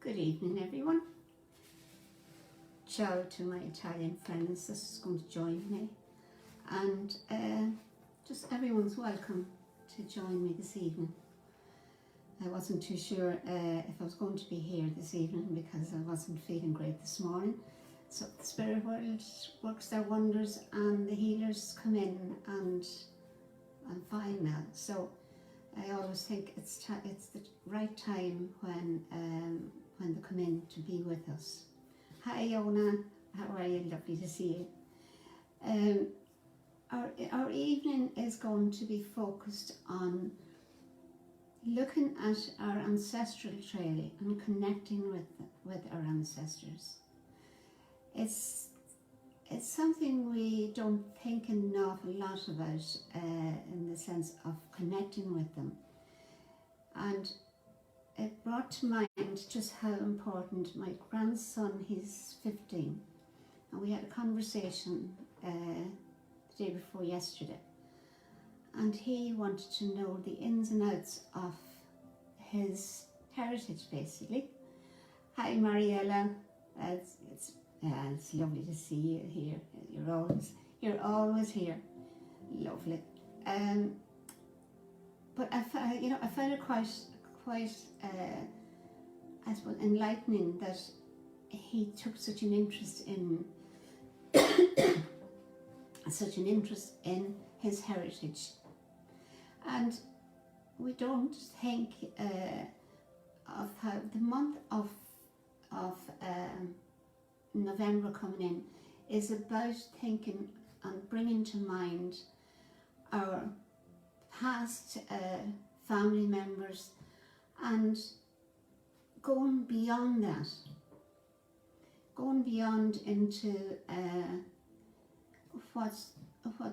Good evening, everyone. Ciao to my Italian friends. This is going to join me, and just everyone's welcome to join me this evening. I wasn't too sure if I was going to be here this evening because I wasn't feeling great this morning. So the spirit world works their wonders, and the healers come in, and I'm fine now. So I always think it's the right time when they come in to be with us. Hi, Yona. How are you? Lovely to see you. Our evening is going to be focused on looking at our ancestral trail and connecting with our ancestors. It's something we don't think an awful lot about in the sense of connecting with them. And it brought to mind just how important my grandson, he's 15, and we had a conversation the day before yesterday, and he wanted to know the ins and outs of his heritage, basically. Hi, Mariella. It's lovely to see you here. You're always here. Lovely. But I found it quite I suppose enlightening that he took such an interest in his heritage, and we don't think of how the month of November coming in is about thinking and bringing to mind our past family members, and going beyond that, into what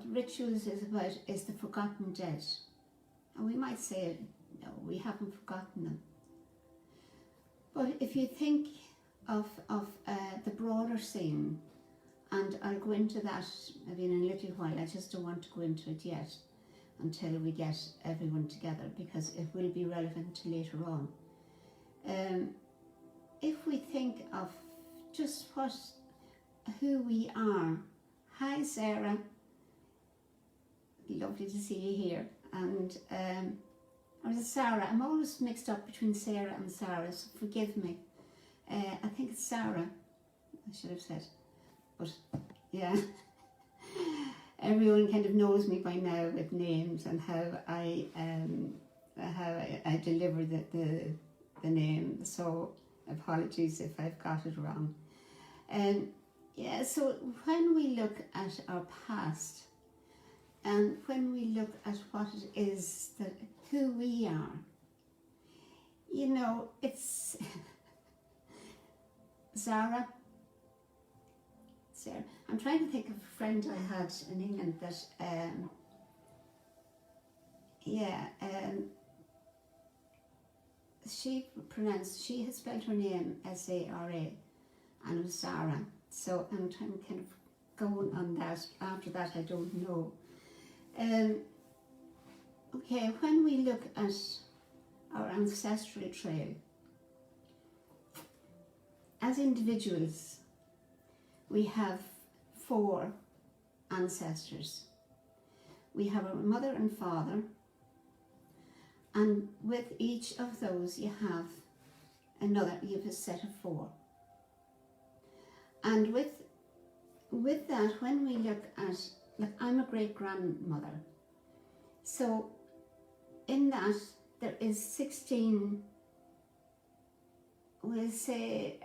rituals is about is the forgotten dead. And we might say, no, we haven't forgotten them. But if you think of the broader scene, and I'll go into that maybe in a little while, I just don't want to go into it yet until we get everyone together, because it will be relevant to later on. If we think of just who we are. Hi, Sarah. Lovely to see you here. And or is it Sarah? I'm always mixed up between Sarah and Sarah, so forgive me. I think it's Sarah, I should have said. But yeah, everyone kind of knows me by now with names and how I deliver the name. So apologies if I've got it wrong. Yeah, so when we look at our past, and when we look at what it is who we are, it's Sarah. I'm trying to think of a friend I had in England that, she had spelled her name S-A-R-A, and it was Sarah. So I'm trying to kind of go on that. After that, I don't know. Okay, when we look at our ancestral trail, as individuals, we have 4 ancestors. We have our mother and father, and with each of those you have a set of 4. And with that, when we look at, I'm a great-grandmother, so in that there is 16, we'll say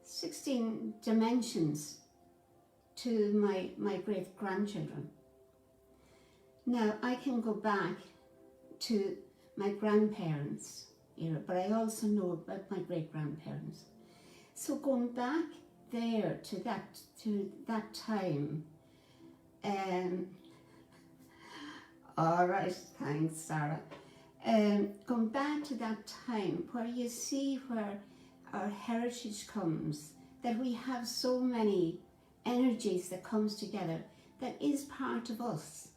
16 dimensions to my great-grandchildren. Now, I can go back to my grandparents' era, but I also know about my great-grandparents. So going back there to that time, all right, thanks, Sarah. Going back to that time where you see where our heritage comes, that we have so many energies that comes together, that is part of us.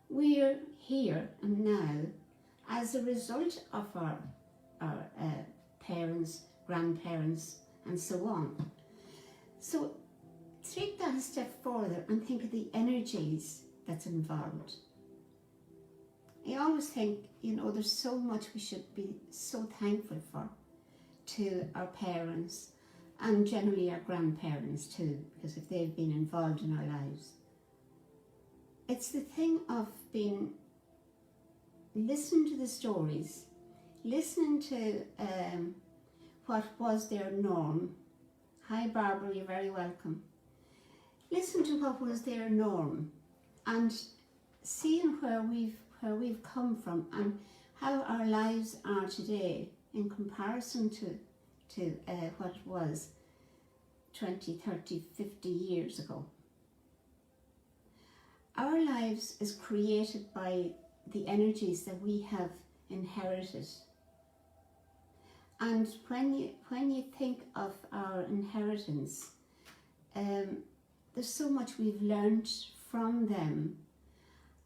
We're here and now as a result of our parents, grandparents, and so on. So take that a step further and think of the energies that's involved. I always think, there's so much we should be so thankful for to our parents and generally our grandparents too, because if they've been involved in our lives. It's the thing of listening to the stories, listening to what was their norm. Hi Barbara, you're very welcome. Listen to what was their norm and seeing where we've come from and how our lives are today in comparison to what it was 20, 30, 50 years ago. Our lives is created by the energies that we have inherited. And when you think of our inheritance, there's so much we've learned from them,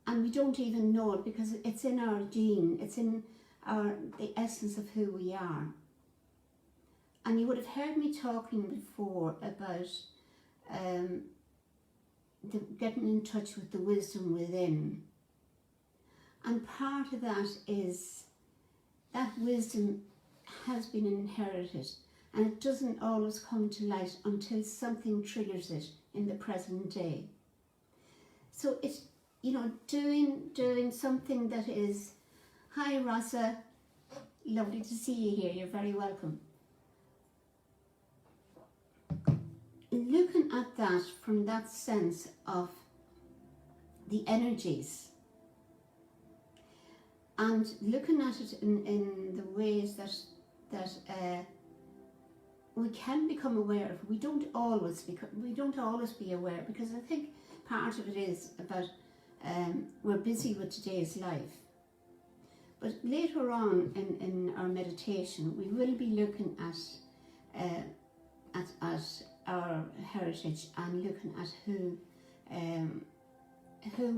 and we don't even know it because it's in our gene, it's in the essence of who we are. And you would have heard me talking before about getting in touch with the wisdom within. And part of that is that wisdom has been inherited, and it doesn't always come to light until something triggers it in the present day. So it's, doing something that is, hi Rossa, lovely to see you here, you're very welcome. Looking at that from that sense of the energies and looking at it in the ways that we can become aware of. We don't always be aware, because I think part of it is about we're busy with today's life. But later on in our meditation, we will be looking at our heritage and looking at who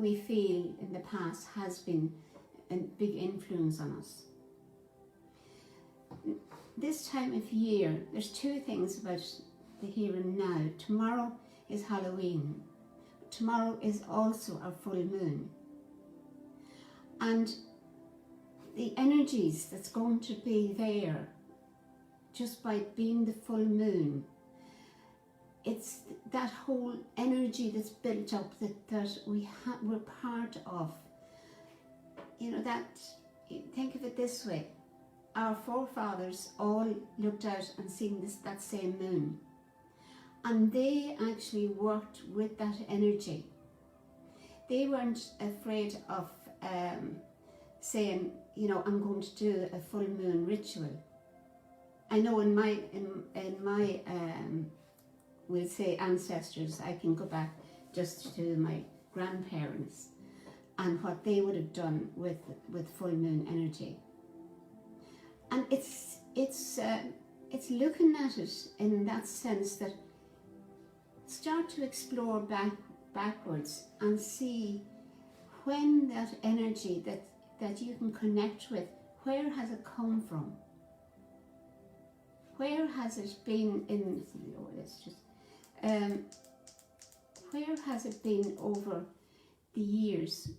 we feel in the past has been a big influence on us. This time of year, there's two things about the here and now. Tomorrow is Halloween. Tomorrow is also our full moon. And the energies that's going to be there just by being the full moon, it's that whole energy that's built up that we're part of. Think of it this way. Our forefathers all looked out and seen that same moon, and they actually worked with that energy. They weren't afraid of saying, I'm going to do a full moon ritual. I know in my we'll say ancestors, I can go back just to my grandparents and what they would have done with full moon energy. And it's looking at it in that sense that start to explore backwards and see when that energy that you can connect with, where has it come from? Where has it been where has it been over the years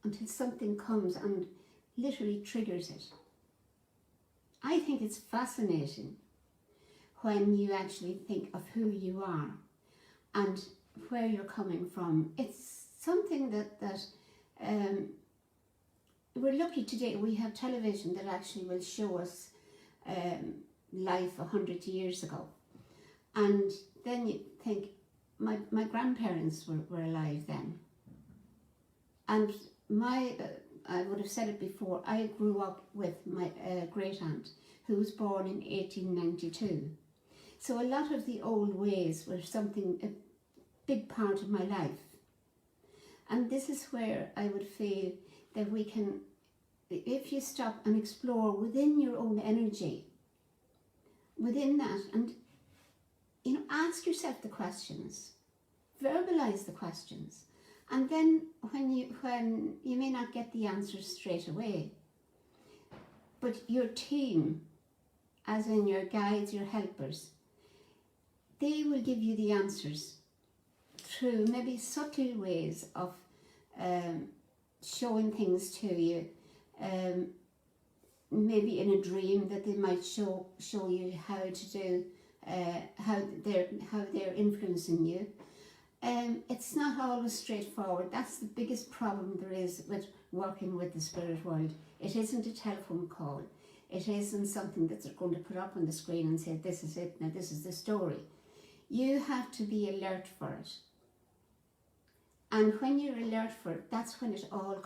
until something comes and literally triggers it? I think it's fascinating when you actually think of who you are and where you're coming from. It's something that we're lucky today. We have television that actually will show us life 100 years ago. And then you think, my grandparents were alive then. And I would have said it before, I grew up with my great aunt who was born in 1892. So a lot of the old ways were a big part of my life. And this is where I would feel that we can, if you stop and explore within your own energy, within that, and ask yourself the questions, verbalize the questions. And then when you may not get the answers straight away, but your team as in your guides, your helpers, they will give you the answers through maybe subtle ways of showing things to you. Maybe in a dream that they might show you how to do, how they're influencing you. It's not always straightforward. That's the biggest problem there is with working with the spirit world. It isn't a telephone call. It isn't something that they're going to put up on the screen and say, this is it, now this is the story. You have to be alert for it. And when you're alert for it, that's when it all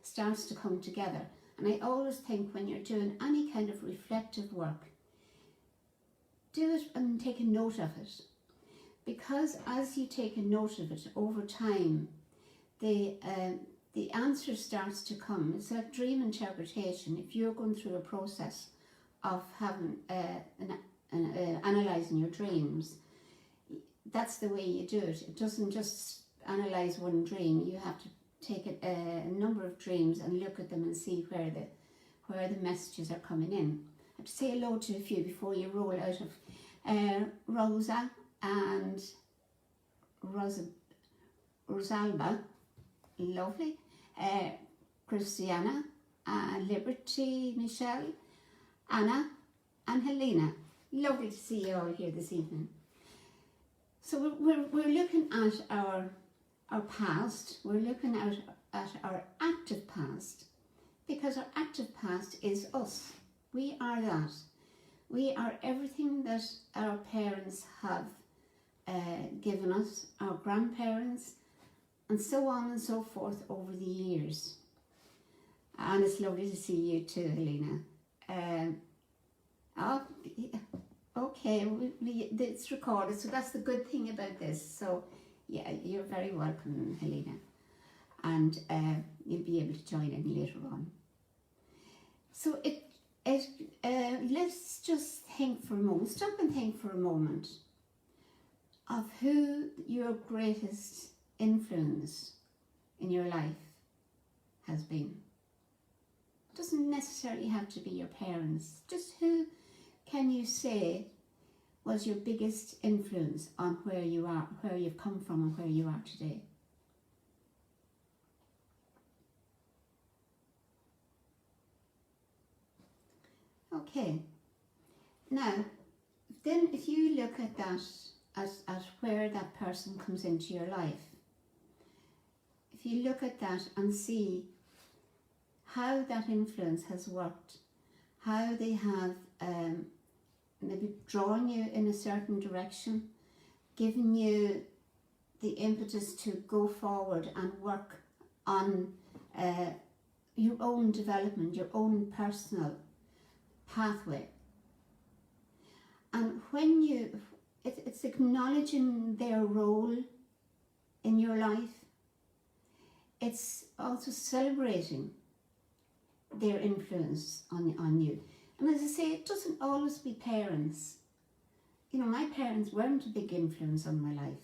starts to come together. And I always think when you're doing any kind of reflective work, do it and take a note of it. Because as you take a note of it over time, the answer starts to come. It's like dream interpretation. If you're going through a process of having analysing your dreams, that's the way you do it. It doesn't just analyse one dream. You have to take a number of dreams and look at them and see where the messages are coming in. I have to say hello to a few before you roll out of Rosa and Rosalba, lovely, Christiana, Liberty, Michelle, Anna and Helena. Lovely to see you all here this evening. So we're looking at our past, we're looking at our active past, because our active past is us. We are that. We are everything that our parents have given us, our grandparents, and so on and so forth over the years. And it's lovely to see you too, Helena. Okay, it's recorded, so that's the good thing about this. So yeah, you're very welcome, Helena, and you'll be able to join in later on. So let's just think for a moment, stop and think for a moment of who your greatest influence in your life has been. It doesn't necessarily have to be your parents. Just who can you say was your biggest influence on where you are, where you've come from and where you are today? Okay, now then if you look at that, at where that person comes into your life, if you look at that and see how that influence has worked, how they have maybe drawn you in a certain direction, given you the impetus to go forward and work on your own development, your own personal pathway. And when it's acknowledging their role in your life, it's also celebrating their influence on you. And as I say, it doesn't always be parents. You know, my parents weren't a big influence on my life,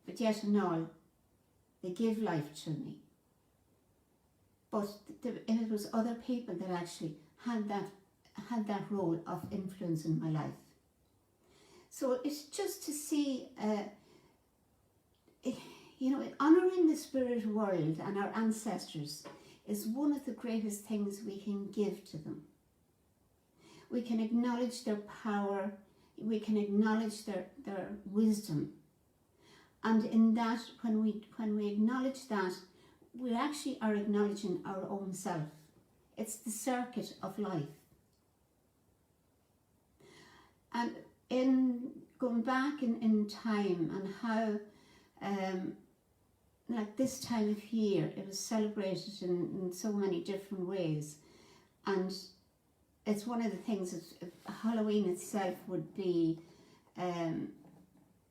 but yet and all, they gave life to me. But it was other people that actually had that role of influence in my life. So it's just to see, you know, honouring the spirit world and our ancestors is one of the greatest things we can give to them. We can acknowledge their power, we can acknowledge their wisdom. And in that, when we acknowledge that, we actually are acknowledging our own self. It's the circuit of life. And in going back in time and how, like this time of year, it was celebrated in so many different ways. And it's one of the things that Halloween itself would be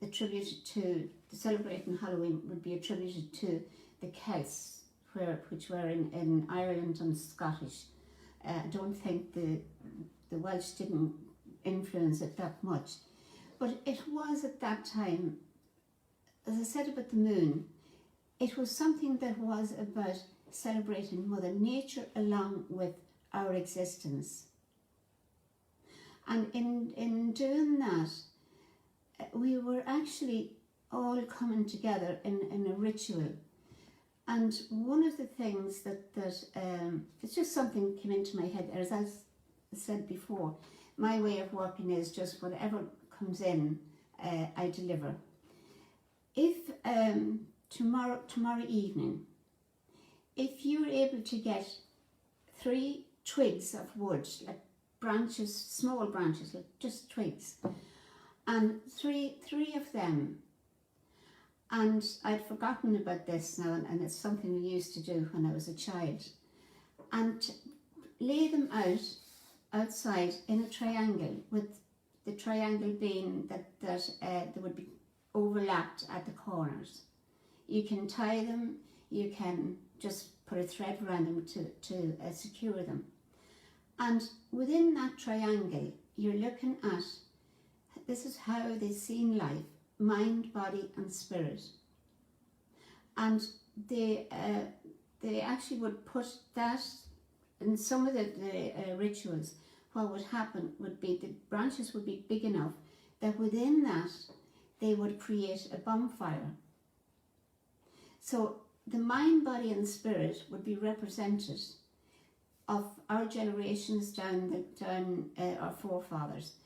attributed to, celebrating Halloween would be attributed to the Celts, which were in Ireland and Scottish. I don't think the Welsh didn't influence it that much. But it was at that time, as I said about the moon, it was something that was about celebrating Mother Nature along with our existence. And in doing that, we were actually all coming together in a ritual. And one of the things that it's just something came into my head, as I said before, my way of working is just whatever comes in, I deliver. If tomorrow evening, if you're able to get 3 twigs of wood, like branches, small branches, like just twigs, and three of them, and I'd forgotten about this now, and it's something we used to do when I was a child, and lay them outside in a triangle, with the triangle being that they would be overlapped at the corners. You can tie them, you can just put a thread around them to secure them. And within that triangle, you're looking at, this is how they've seen life, mind, body and spirit. And they actually would put that in some of the rituals. What would happen would be the branches would be big enough that within that they would create a bonfire. So the mind, body and spirit would be represented of our generations down our forefathers.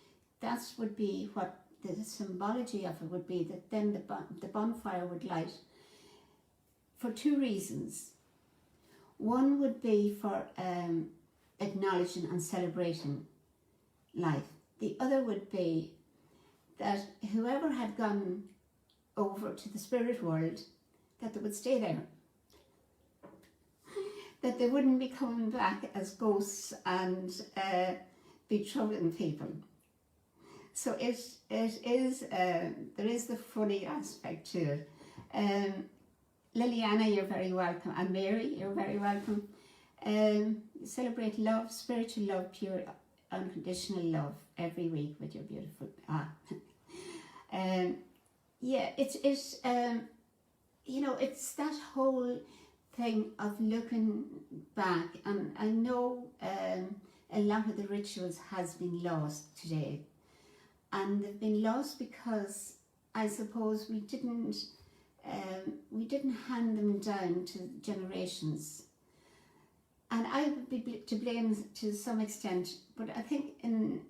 That would be what the symbology of it would be, that then the bonfire would light for 2 reasons. One would be for acknowledging and celebrating life. The other would be that whoever had gone over to the spirit world, that they would stay there. That they wouldn't be coming back as ghosts and be troubling people. So it is, there is the funny aspect to it. Liliana, you're very welcome, and Mary, you're very welcome. Celebrate love, spiritual love, pure, unconditional love every week with your beautiful. Yeah, it's you know, it's that whole thing of looking back, and I know a lot of the rituals has been lost today, and they've been lost because I suppose we didn't hand them down to generations. And I would be to blame to some extent, but I think in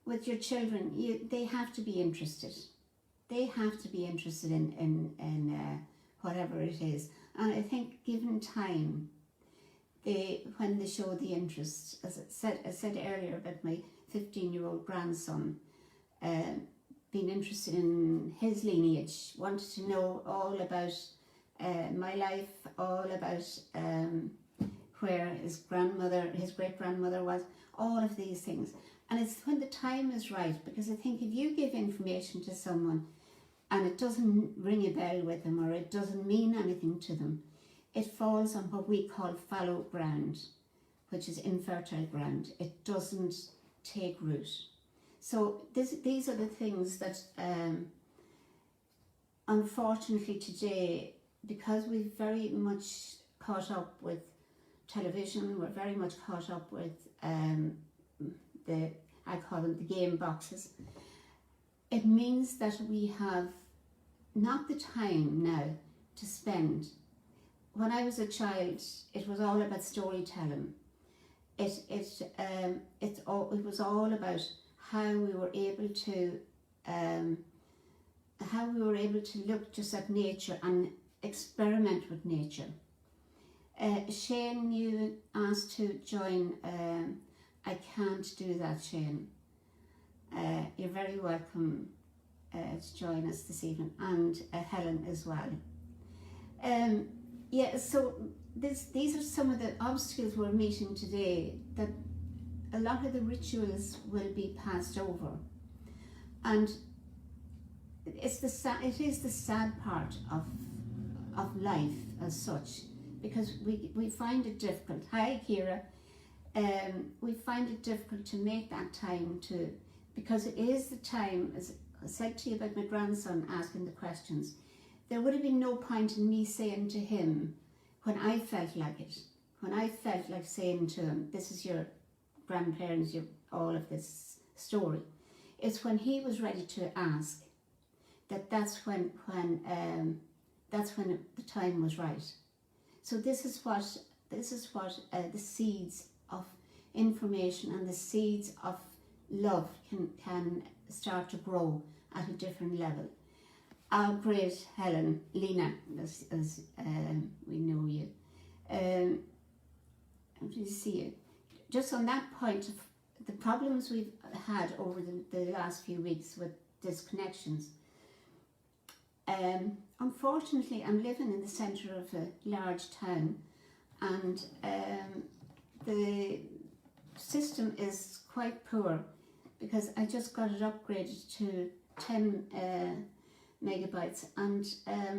with your children, they have to be interested. They have to be interested in whatever it is. And I think given time, when they show the interest, as I said earlier about my 15-year-old grandson, being interested in his lineage, wanted to know all about my life, all about where his great-grandmother was, all of these things. And it's when the time is right, because I think if you give information to someone and it doesn't ring a bell with them, or it doesn't mean anything to them, it falls on what we call fallow ground, which is infertile ground. It doesn't take root. So these are the things that unfortunately today, because we've very much caught up with television, we're very much caught up with I call them the game boxes. It means that we have not the time now to spend. When I was a child, it was all about storytelling. It was all about how we were able to look just at nature and experiment with nature. Shane, you asked to join. I can't do that, Shane. You're very welcome to join us this evening, and Helen as well. Yeah, so these are some of the obstacles we're meeting today, that a lot of the rituals will be passed over, and it is the sad part of life as such, because we find it difficult. Hi, Kira. We find it difficult to make that time because it is the time, as I said to you about my grandson asking the questions, there would have been no point in me saying to him, when I felt like it, when I felt like saying to him, this is your grandparents, all of this story. It's when he was ready to ask that's when the time was right. So this is what the seeds of information and the seeds of love can start to grow at a different level. Our great Helen, Lena, as we know you, you see it. Just on that point of the problems we've had over the last few weeks with disconnections. Unfortunately, I'm living in the centre of a large town, and the system is quite poor because I just got it upgraded to 10 megabytes, and I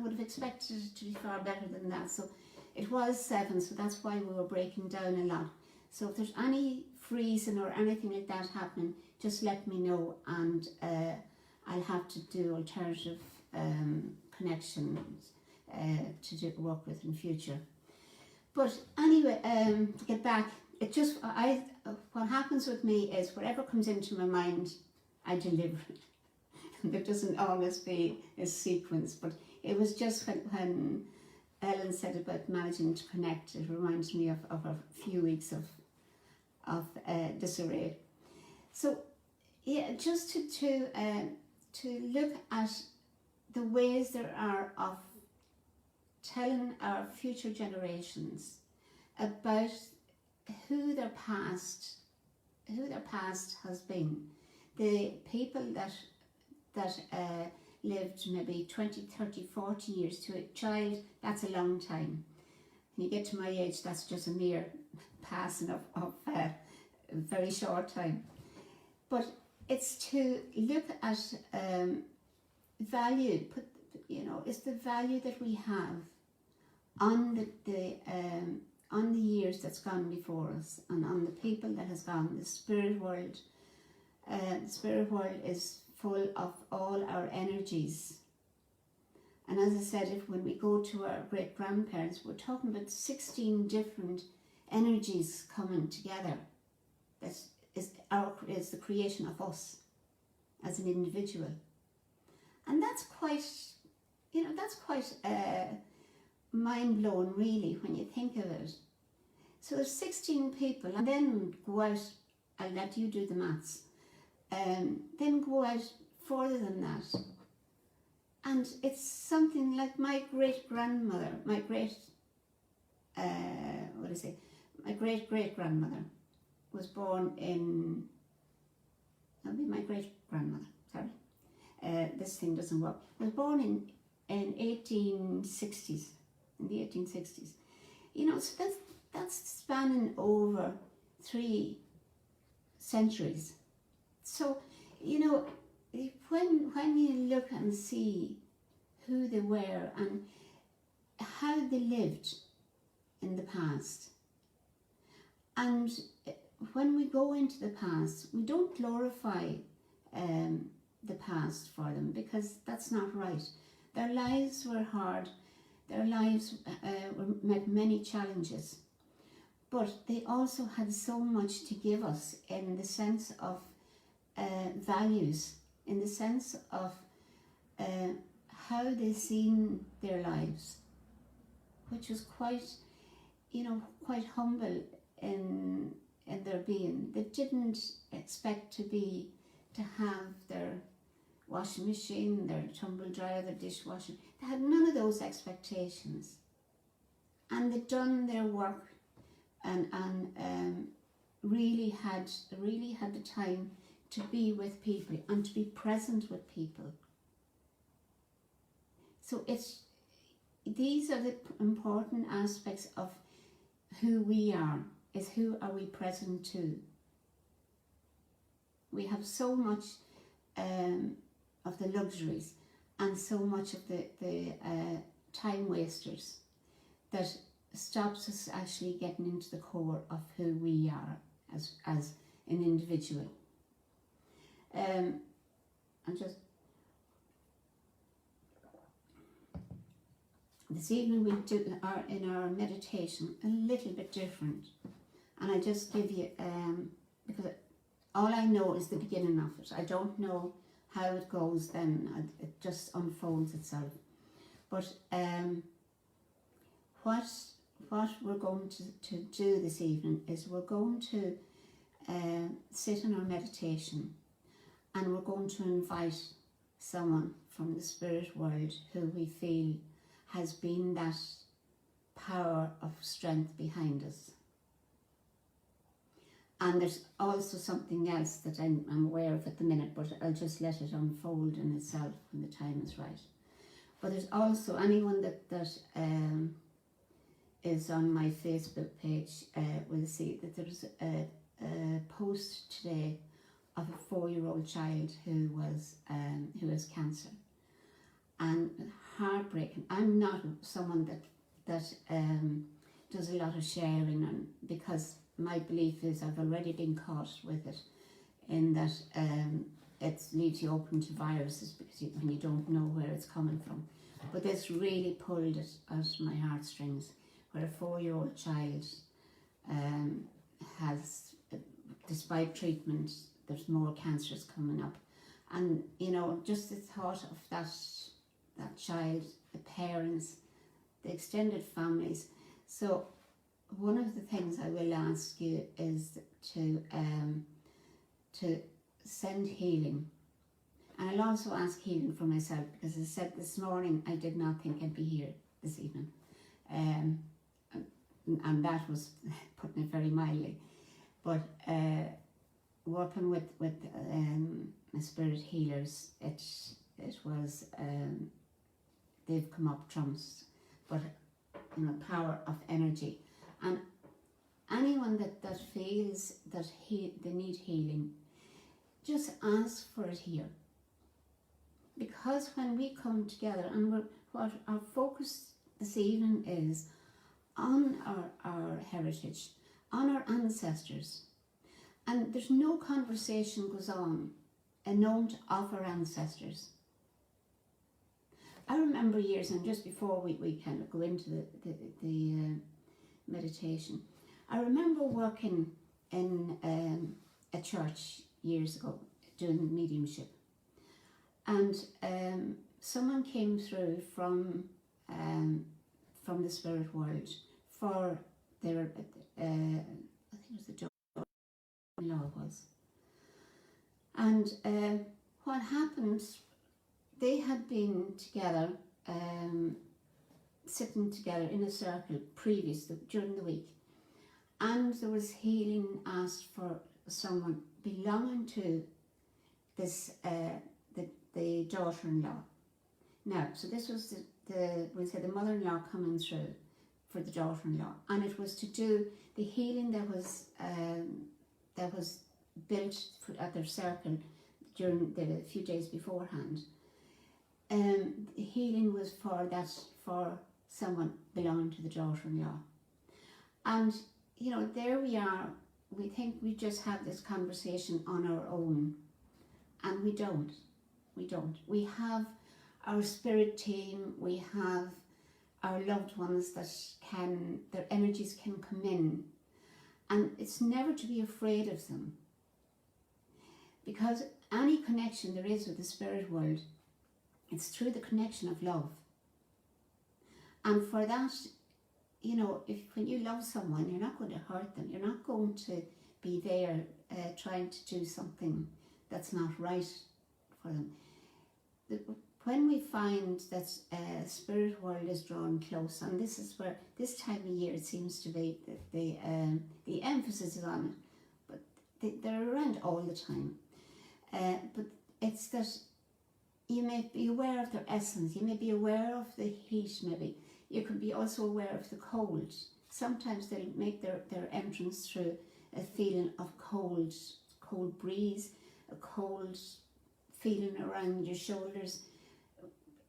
would have expected it to be far better than that. So it was 7, so that's why we were breaking down a lot. So if there's any freezing or anything like that happening, just let me know, and I'll have to do alternative connections to work with in future. But anyway, to get back, what happens with me is whatever comes into my mind, I deliver it. There doesn't always be a sequence, but it was just when Ellen said about managing to connect, it reminds me of a few weeks of disarray. So yeah, just to look at the ways there are of telling our future generations about who their past has been. The people that lived maybe 20, 30, 40 years to a child, that's a long time. When you get to my age, that's just a mere passing of a very short time. But it's to look at value, it's the value that we have on the years that's gone before us, and on the people that has gone. The spirit world is full of all our energies. And as I said, when we go to our great grandparents, we're talking about 16 different energies coming together. That is the creation of us as an individual. And that's quite mind-blowing, really, when you think of it. So there's 16 people, and then go out, I'll let you do the maths, then go out further than that. And it's something like my great-grandmother, my great-great-grandmother was born in, that'll be my great-grandmother, sorry. This thing doesn't work. Was born in 1860s, in the 1860s. So that's spanning over 3 centuries. So, when you look and see who they were and how they lived in the past, and when we go into the past, we don't glorify the past for them, because that's not right. Their lives were hard, their lives met many challenges, but they also had so much to give us in the sense of values, in the sense of how they seen their lives, which was quite humble in their being. They didn't expect to have their washing machine, their tumble dryer, their dishwasher. They had none of those expectations, and they'd done their work and really had the time to be with people and to be present with people. So these are the important aspects of who we are, is who are we present to. We have so much of the luxuries and so much of the time wasters that stops us actually getting into the core of who we are as an individual. This evening we do in our meditation a little bit different. And I just give you, because all I know is the beginning of it. I don't know how it goes then, it just unfolds itself. But what we're going to do this evening is we're going to sit in our meditation, and we're going to invite someone from the spirit world who we feel has been that power of strength behind us. And there's also something else that I'm aware of at the minute, but I'll just let it unfold in itself when the time is right. But there's also anyone that is on my Facebook page will see that there's a post today of a 4-year-old child who has cancer, and heartbreaking. I'm not someone that does a lot of sharing, and because my belief is I've already been caught with it, in that it leaves you open to viruses because when you don't know where it's coming from. But this really pulled it out of my heartstrings, where a 4-year-old child has, despite treatment, there's more cancers coming up. And you know, just the thought of that child, the parents, the extended families. So one of the things I will ask you is to send healing. And I'll also ask healing for myself, because as I said this morning, I did not think I'd be here this evening. And that was putting it very mildly. But working with my spirit healers, it was, they've come up trumps, but you know, power of energy. And anyone that feels that they need healing, just ask for it here. Because when we come together, and what our focus this evening is on our heritage, on our ancestors, and there's no conversation goes on unknown of our ancestors. I remember years, and just before we kind of go into the meditation, I remember working in a church years ago doing mediumship, and someone came through from the spirit world for their I think it was the daughter-in-law was, and what happened, they had been together, sitting together in a circle during the week, and there was healing asked for someone belonging to this the daughter-in-law. Now, so this was the mother-in-law coming through for the daughter-in-law, and it was to do the healing that was built at their circle during the few days beforehand. The healing was for someone belonging to the daughter-in-law. And you know, there we are, we think we just have this conversation on our own, and we don't. We have our spirit team, we have our loved ones that their energies can come in, and it's never to be afraid of them, because any connection there is with the spirit world, it's through the connection of love. And for that, you know, when you love someone, you're not going to hurt them, you're not going to be there trying to do something that's not right for them. When we find that spirit world is drawn close, and this is where this time of year it seems to be the emphasis is on it, but they're around all the time. But it's that you may be aware of their essence, you may be aware of the heat, maybe you could be also aware of the cold. Sometimes they'll make their entrance through a feeling of cold breeze, a cold feeling around your shoulders.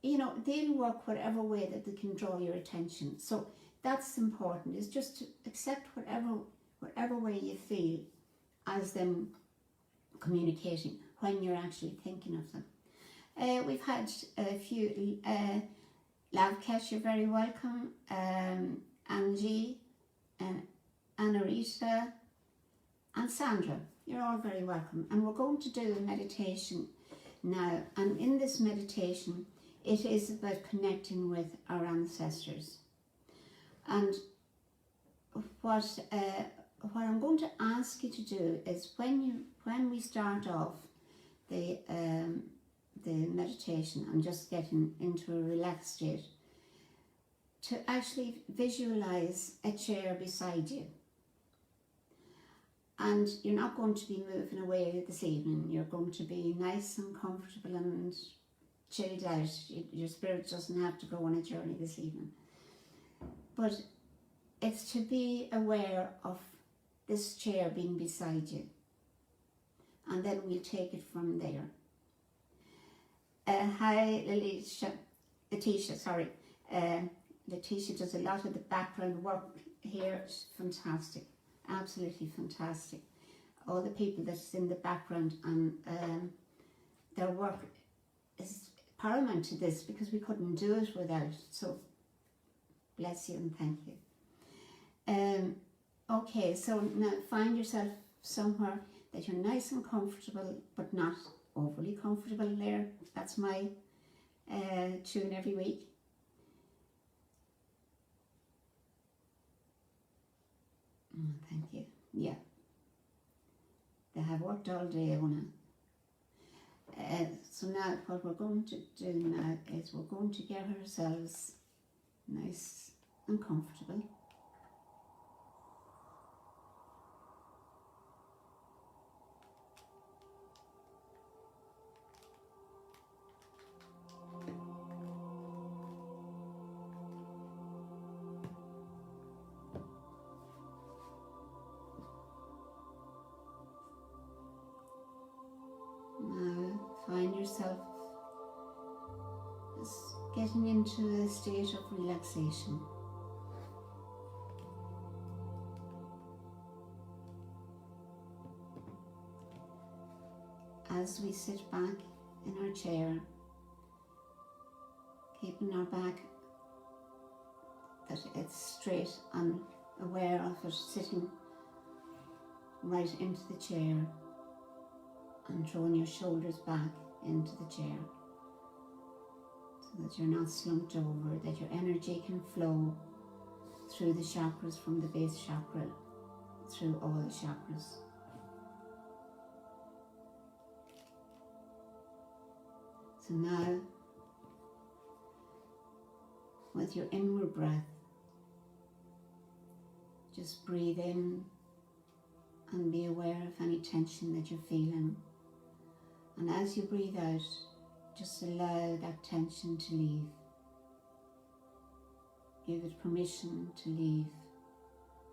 You know, they'll work whatever way that they can draw your attention. So that's important, is just to accept whatever way you feel as them communicating when you're actually thinking of them. We've had a few, Lavkesh, you're very welcome, Angie, Anarita, and Sandra. You're all very welcome. And we're going to do a meditation now. And in this meditation, it is about connecting with our ancestors. And what I'm going to ask you to do is when we start off the meditation and just getting into a relaxed state, to actually visualize a chair beside you. And you're not going to be moving away this evening. You're going to be nice and comfortable and chilled out. Your spirit doesn't have to go on a journey this evening. But it's to be aware of this chair being beside you. And then we'll take it from there. Hi, Letitia, sorry. Letitia does a lot of the background work here. It's fantastic. Absolutely fantastic. All the people that's in the background, and their work is paramount to this, because we couldn't do it without. So bless you and thank you. Okay, so now find yourself somewhere that you're nice and comfortable, but not overly comfortable there. That's my tune every week. Thank you. Yeah. They have worked all day, Una. So now what we're going to do now is we're going to get ourselves nice and comfortable. Find yourself just getting into a state of relaxation. As we sit back in our chair, keeping our back that it's straight and aware of it, sitting right into the chair, and drawing your shoulders back into the chair so that you're not slumped over, that your energy can flow through the chakras, from the base chakra through all the chakras. So now, with your inward breath, just breathe in and be aware of any tension that you're feeling. And as you breathe out, just allow that tension to leave. Give it permission to leave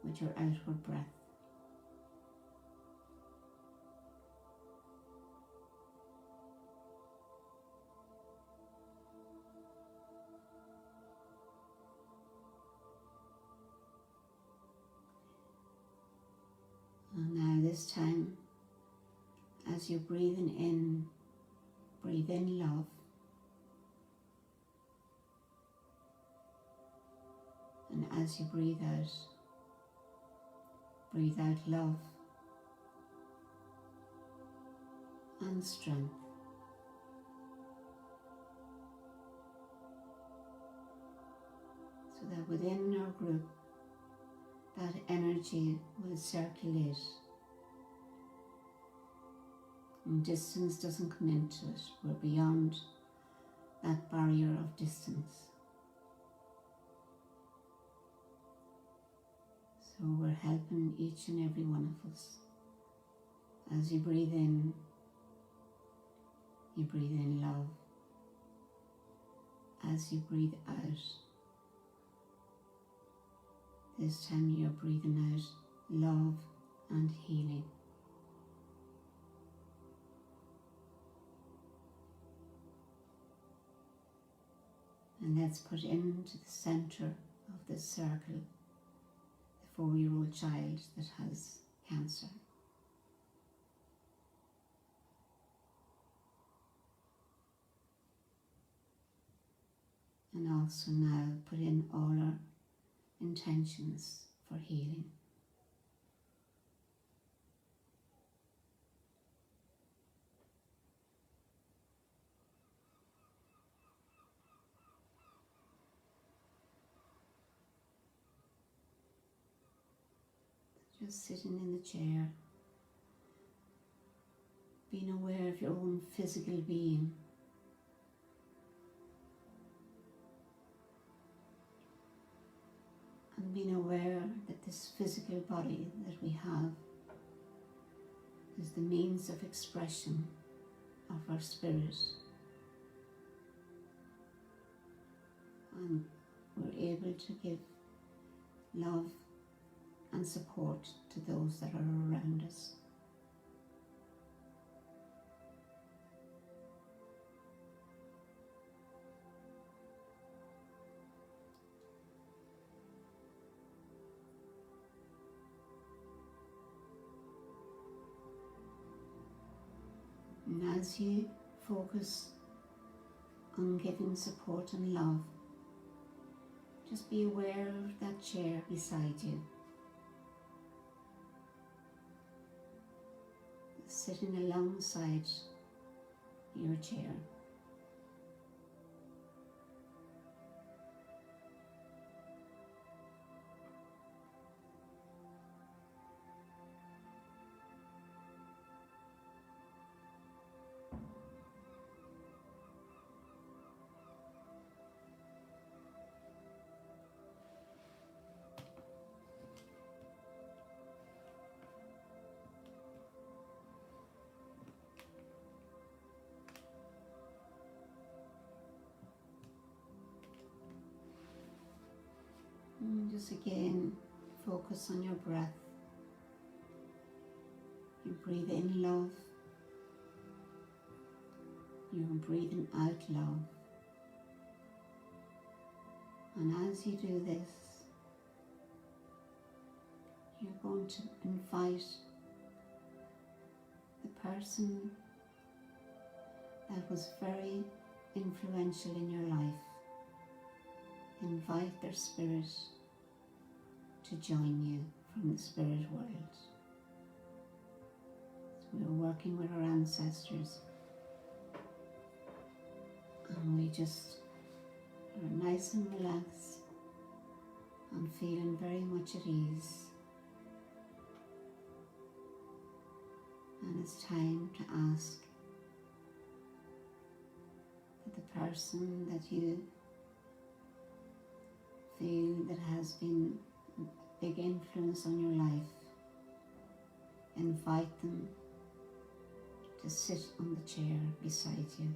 with your outward breath. And now this time, as you're breathing in, breathe in love. And as you breathe out love and strength. So that within our group, that energy will circulate. And distance doesn't come into it. We're beyond that barrier of distance. So we're helping each and every one of us. As you breathe in love. As you breathe out, this time you're breathing out love and healing. And let's put into the center of this circle the 4-year-old child that has cancer. And also now put in all our intentions for healing. just sitting in the chair, being aware of your own physical being. And being aware that this physical body that we have is the means of expression of our spirit. And we're able to give love and support to those that are around us. And as you focus on giving support and love, just be aware of that chair beside you, sitting alongside your chair. And just again, focus on your breath. You breathe in love. You're breathing out love. And as you do this, you're going to invite the person that was very influential in your life. Invite their spirit to join you from the spirit world. So we're working with our ancestors, and we just are nice and relaxed and feeling very much at ease. And it's time to ask that the person that you feel that has been a big influence on your life, invite them to sit on the chair beside you.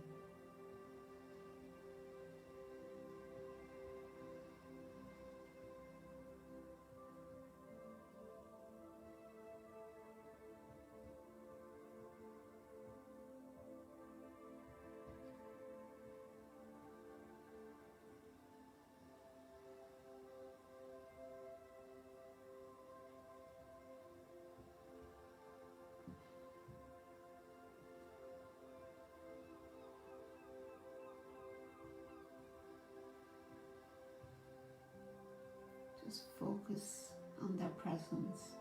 Just focus on their presence.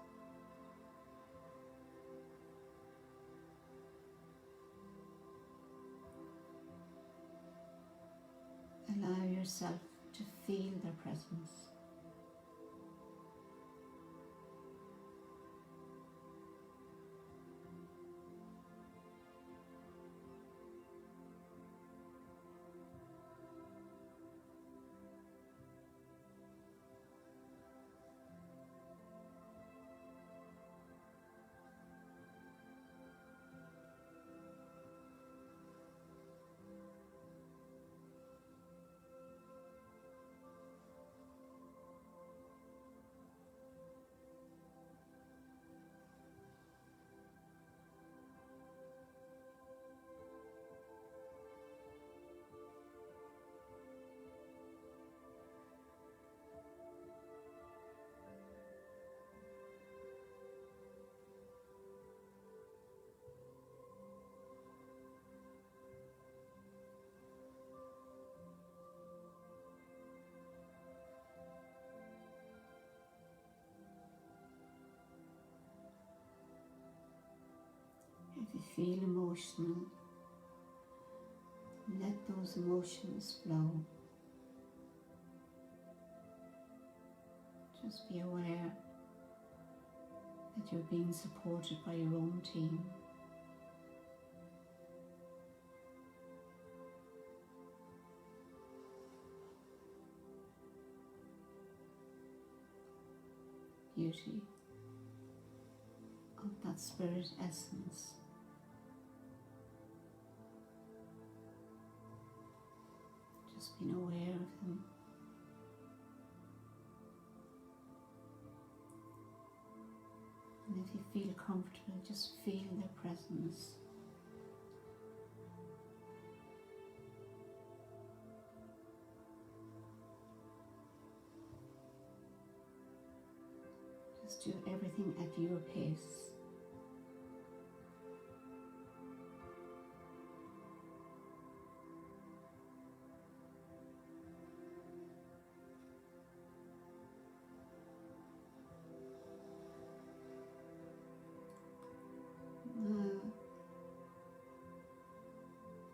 Allow yourself to feel their presence. If you feel emotional, let those emotions flow. Just be aware that you're being supported by your own team. Beauty of that spirit essence. Just being aware of them. And if you feel comfortable, just feel their presence. Just do everything at your pace.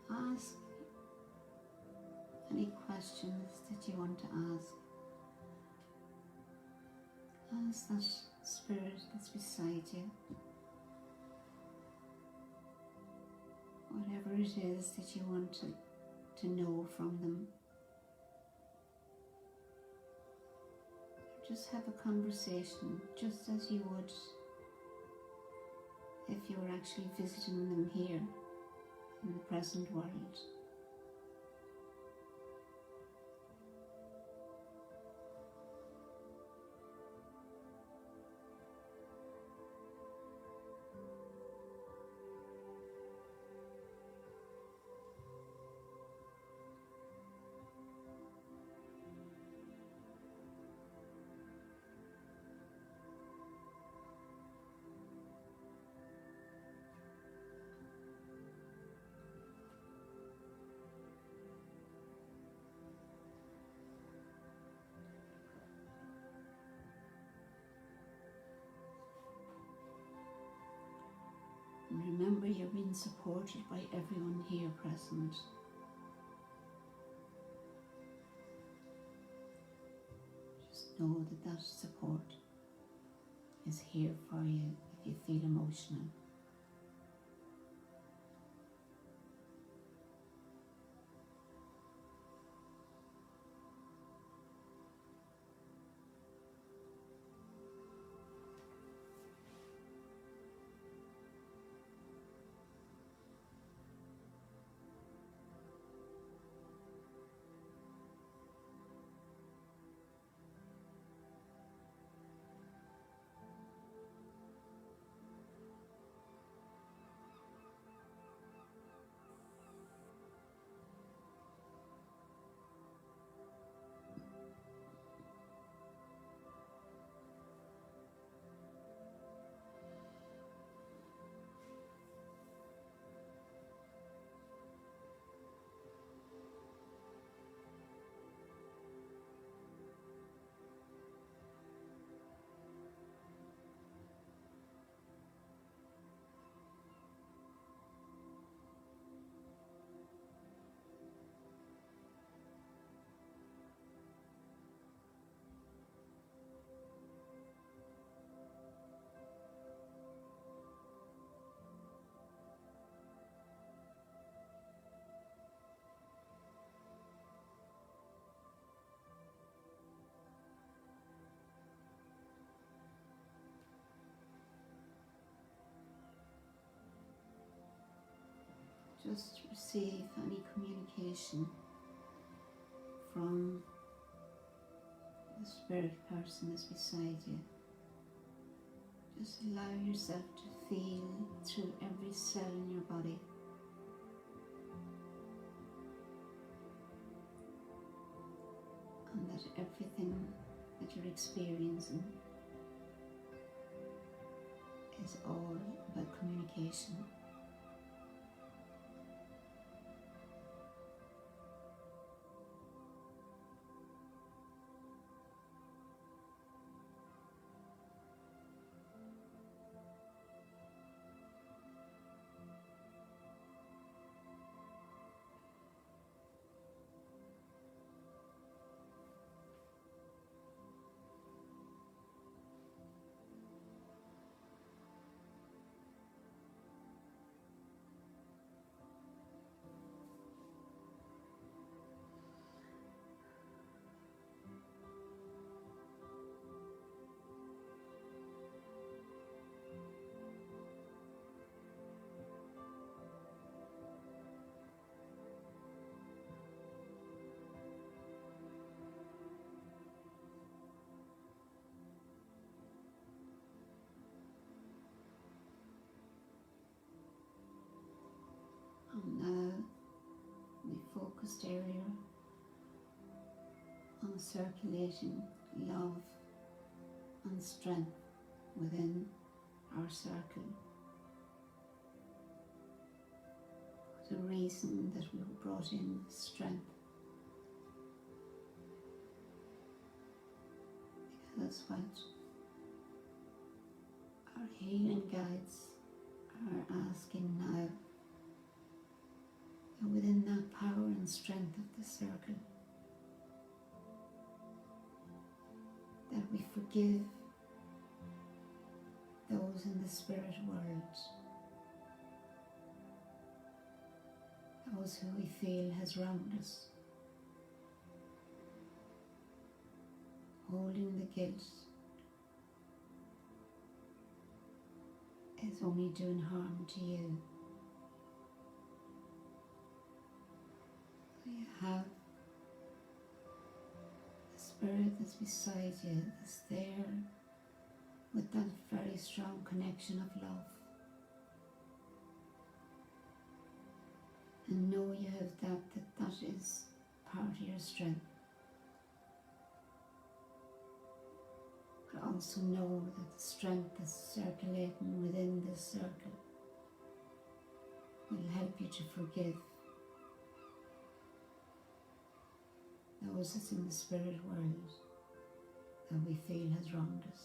Ask any questions that you want to ask. Ask that spirit that's beside you. Whatever it is that you want to know from them. Just have a conversation, just as you would if you were actually visiting them here in the present world. And remember, you're being supported by everyone here present. Just know that that support is here for you if you feel emotional. Just receive any communication from the spirit person that's beside you. Just allow yourself to feel through every cell in your body. And that everything that you're experiencing is all about communication. discussed earlier on circulating love and strength within our circle. The reason that we were brought in strength, because what our healing guides are asking now, within that power and strength of the circle, that we forgive those in the spirit world, those who we feel has wronged us, holding the guilt is only doing harm to you. So you have the spirit that's beside you, that's there with that very strong connection of love. And know you have that is part of your strength. But also know that the strength that's circulating within this circle will help you to forgive those that's in the spirit world that we feel has wronged us.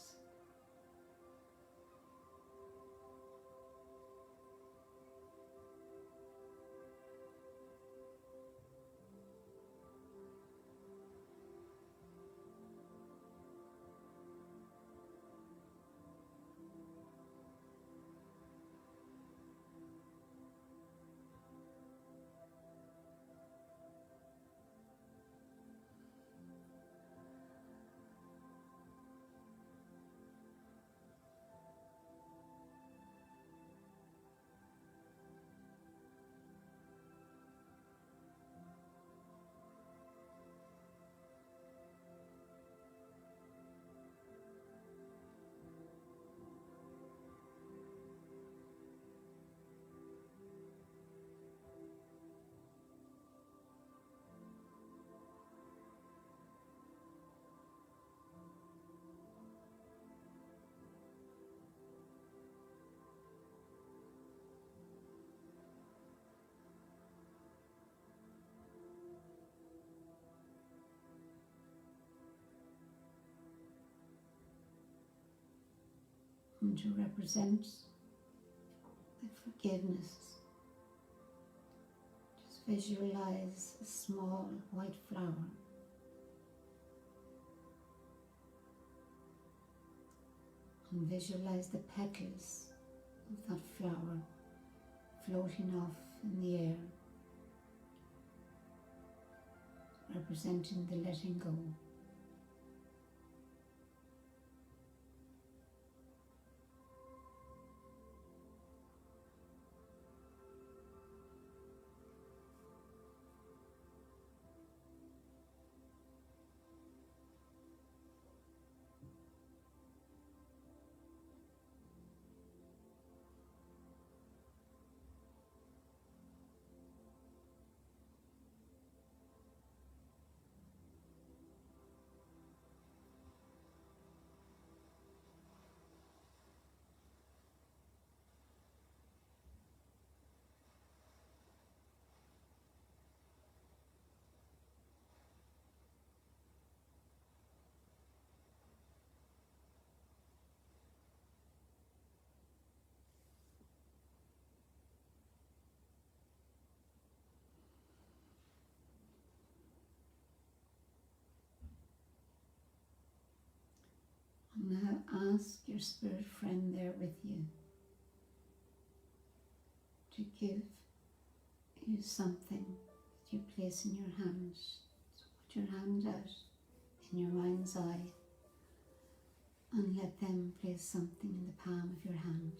And to represent the forgiveness, just visualize a small white flower. And visualize the petals of that flower floating off in the air, representing the letting go. Now ask your spirit friend there with you to give you something that you place in your hand. So put your hand out in your mind's eye and let them place something in the palm of your hand.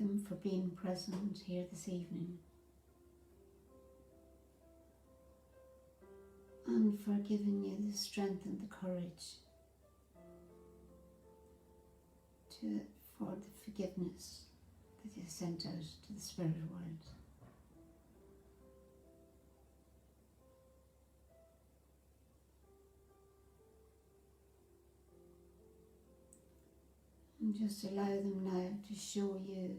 them for being present here this evening and for giving you the strength and the courage for the forgiveness that you sent out to the spirit world. And just allow them now to show you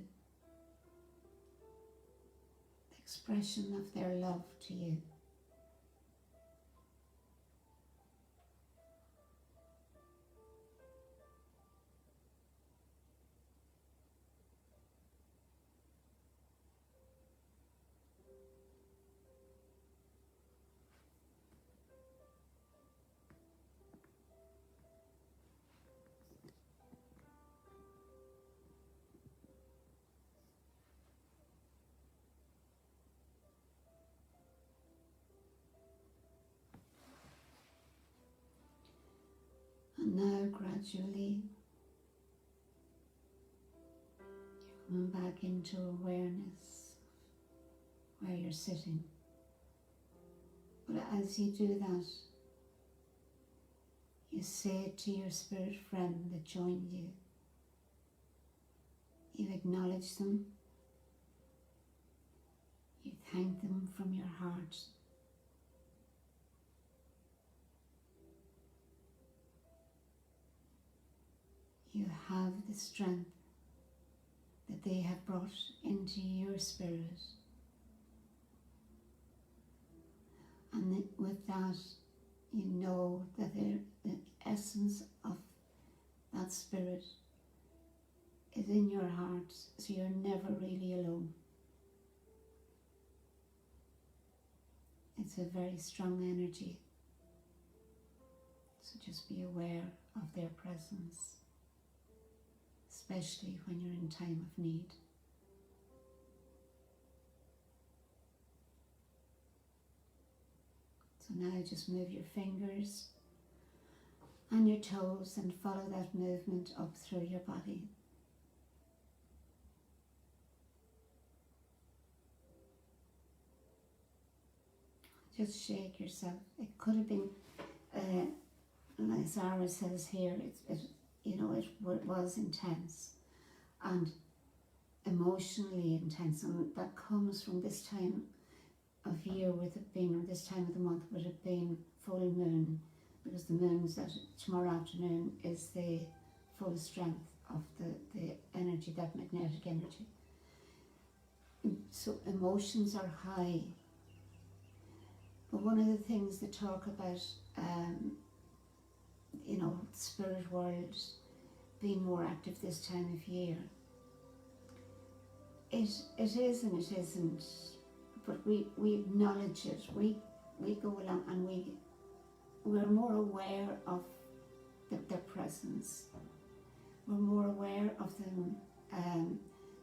the expression of their love to you. And now gradually you're coming back into awareness of where you're sitting. But as you do that, you say to your spirit friend that joined you, you acknowledge them, you thank them from your heart. You have the strength that they have brought into your spirit. And with that, you know that the essence of that spirit is in your heart, so you're never really alone. It's a very strong energy, so just be aware of their presence, especially when you're in time of need. So now just move your fingers and your toes and follow that movement up through your body. Just shake yourself. It could have been, like Zara says here, it was intense and emotionally intense, and that comes from this time of year with it being, or this time of the month with it being full moon, because the moon's that tomorrow afternoon is the full strength of the energy, that magnetic energy. So emotions are high. But one of the things they talk about, spirit world being more active this time of year, it is and it isn't, but we acknowledge it. We go along and we're more aware of their presence. We're more aware of them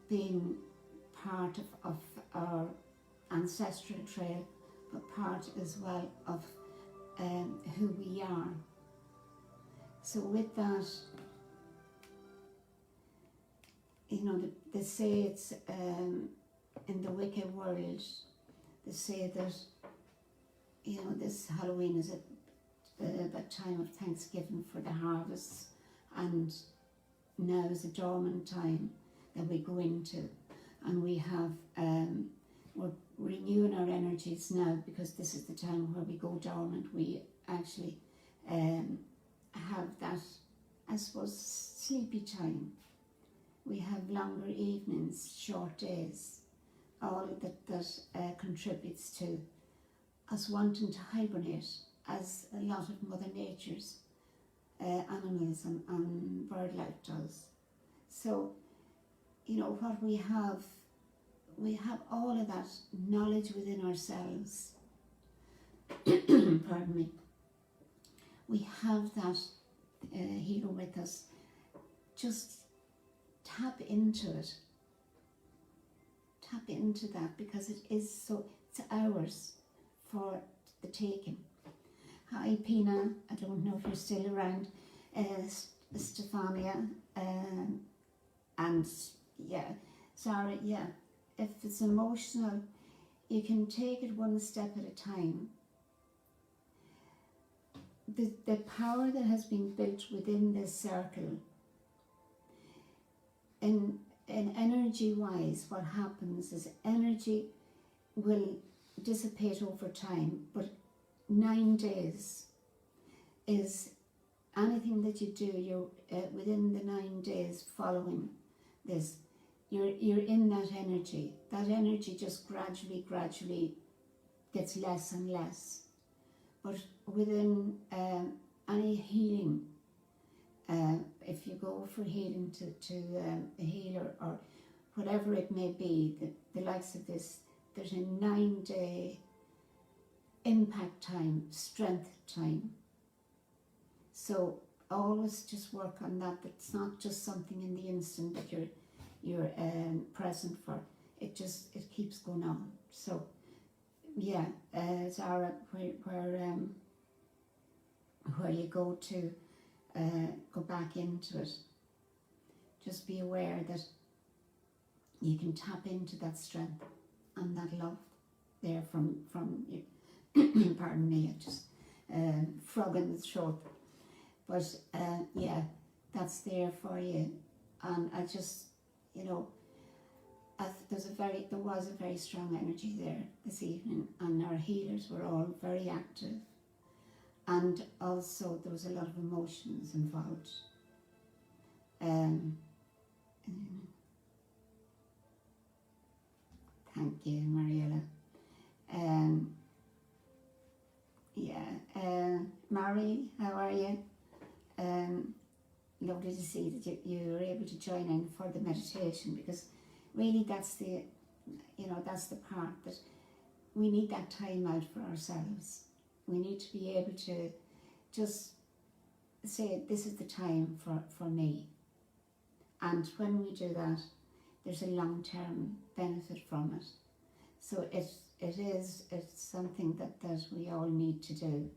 being part of our ancestral trail, but part as well of who we are. So with that, they say it's in the Wicca world, they say that this Halloween is that time of Thanksgiving for the harvest, and now is a dormant time that we go into, and we have we're renewing our energies now, because this is the time where we go dormant. We actually have that, I suppose, sleepy time. We have longer evenings, short days, all that contributes to us wanting to hibernate, as a lot of Mother Nature's animals and bird life does. So, what we have all of that knowledge within ourselves. Pardon me. We have that healer with us. Just tap into it. Tap into that, because it's ours for the taking. Hi Pina, I don't know if you're still around. Stefania, and yeah, Sarah, yeah, if it's emotional, you can take it one step at a time. The power that has been built within this circle, in energy wise, what happens is energy will dissipate over time, but 9 days is anything that you do, you're within the 9 days following this, you're in that energy. That energy just gradually gets less and less. But within any healing, if you go for healing to a healer or whatever it may be, the likes of this, there's a 9-day impact time, strength time. So always just work on that. It's not just something in the instant that you're present for. It keeps going on. So yeah, Zara, where you go to go back into it, just be aware that you can tap into that strength and that love there from you. Pardon me, I just frog in the throat. But yeah, that's there for you. And I just, you know, there was a very strong energy there this evening, and our healers were all very active, and also there was a lot of emotions involved. Thank you, Mariella. Mary, how are you? Lovely to see that you were able to join in for the meditation, because really that's the part that we need, that time out for ourselves. We need to be able to just say, this is the time for me. And when we do that, there's a long-term benefit from it. So it's something that we all need to do,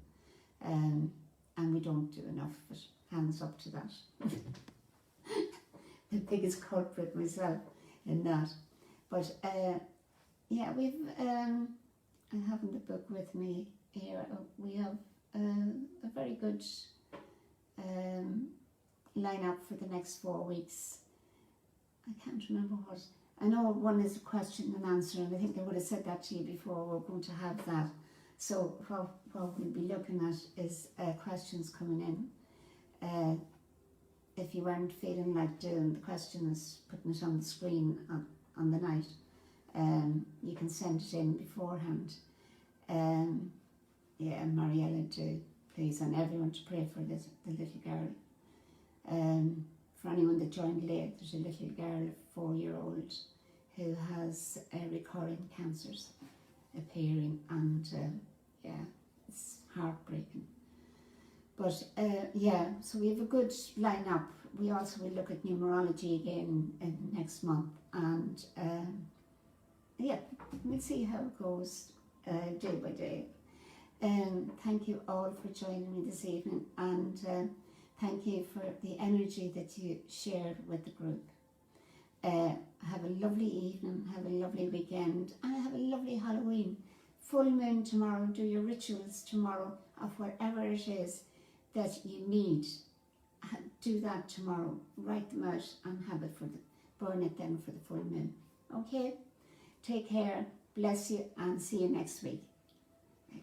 and we don't do enough of it. Hands up to that. The biggest culprit myself in that. But yeah, we've I haven't the book with me here. We have a very good lineup for the next 4 weeks. I can't remember what. I know one is a question and answer, and I think I would have said that to you before. We're going to have that. So what we'll be looking at is questions coming in. If you weren't feeling like doing the questions, putting it on the screen on the night, you can send it in beforehand. Yeah, Mariella too, please, and everyone to pray for the little girl. For anyone that joined late, there's a little girl, a 4-year-old, who has recurring cancers appearing, and yeah, it's heartbreaking. But yeah, so we have a good lineup. We also will look at numerology again next month, and yeah, we'll see how it goes day by day. Thank you all for joining me this evening, and thank you for the energy that you shared with the group. Have a lovely evening, have a lovely weekend, and have a lovely Halloween. Full moon tomorrow. Do your rituals tomorrow of whatever it is that you need. Do that tomorrow. Write them out and have it burn it then for the full moon. Okay? Take care. Bless you, and see you next week. Okay.